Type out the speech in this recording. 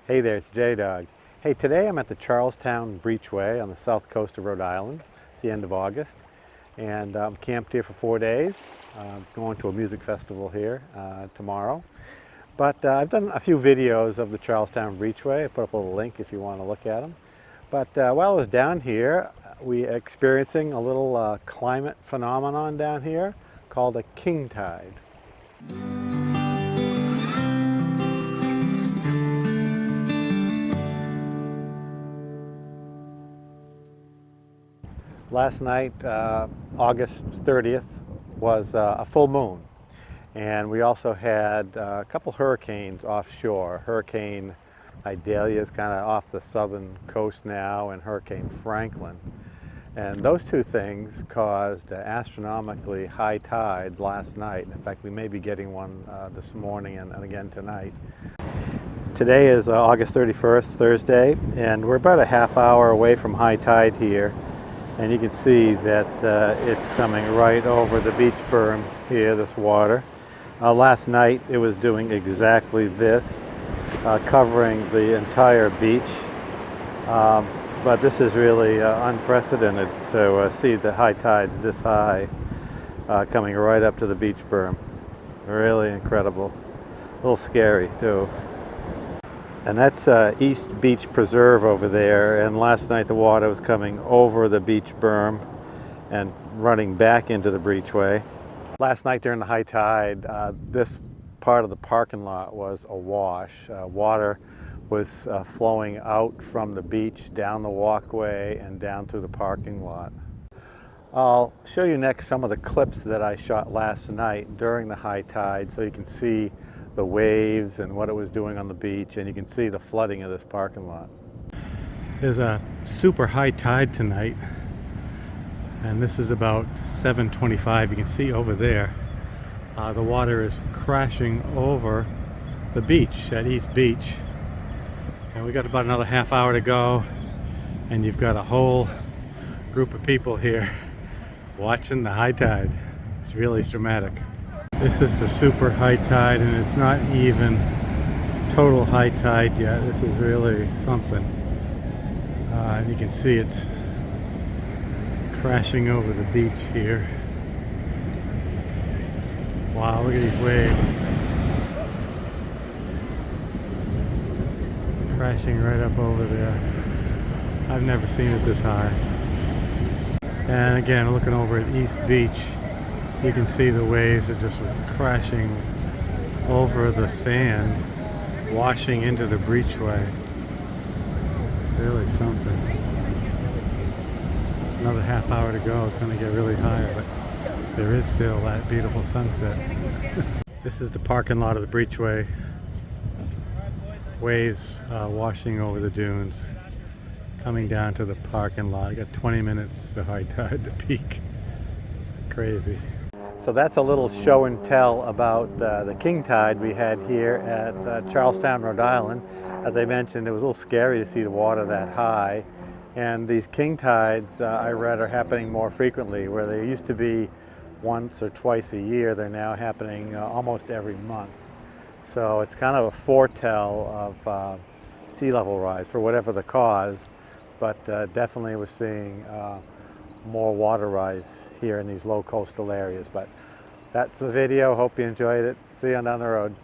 Hey there, it's J-Dog. Hey, today I'm at the Charlestown Breachway on the south coast of Rhode Island. It's the end of August, and I'm camped here for 4 days. Going to a music festival here tomorrow. But I've done a few videos of the Charlestown Breachway. I put up a little link if you want to look at them. But while I was down here, we experiencing a little climate phenomenon down here called a king tide. Last night, August 30th, was a full moon, and we also had a couple hurricanes offshore. Hurricane Idalia is kind of off the southern coast now, and Hurricane Franklin. And those two things caused astronomically high tide last night. In fact, we may be getting one this morning and again tonight. Today is August 31st, Thursday, and we're about a half hour away from high tide here. And you can see that it's coming right over the beach berm here, this water. Last night it was doing exactly this, covering the entire beach. But this is really unprecedented to see the high tides this high coming right up to the beach berm. Really incredible. A little scary too. And that's East Beach Preserve over there, and last night the water was coming over the beach berm and running back into the breachway. Last night during the high tide, this part of the parking lot was awash. Water was flowing out from the beach down the walkway and down through the parking lot. I'll show you next some of the clips that I shot last night during the high tide so you can see the waves and what it was doing on the beach, and you can see the flooding of this parking lot. There's a super high tide tonight, and this is about 7:25. You can see over there the water is crashing over the beach at East Beach, and we got about another half hour to go, and you've got a whole group of people here watching the high tide. It's really dramatic. This is the super high tide, and it's not even total high tide yet. This is really something. And you can see it's crashing over the beach here. Wow, look at these waves. Crashing right up over there. I've never seen it this high. And again, looking over at East Beach, you can see the waves are just crashing over the sand, washing into the breachway. Really something. Another half hour to go. It's going to get really high, but there is still that beautiful sunset. This is the parking lot of the breachway. Waves washing over the dunes, coming down to the parking lot. I got 20 minutes for high tide to peak. Crazy. So that's a little show and tell about the king tide we had here at Charlestown, Rhode Island. As I mentioned, it was a little scary to see the water that high. And these king tides, I read, are happening more frequently. Where they used to be once or twice a year, they're now happening almost every month. So it's kind of a foretell of sea level rise for whatever the cause. But definitely we're seeing more water rise here in these low coastal areas. But that's the video. Hope you enjoyed it. See you on down the road.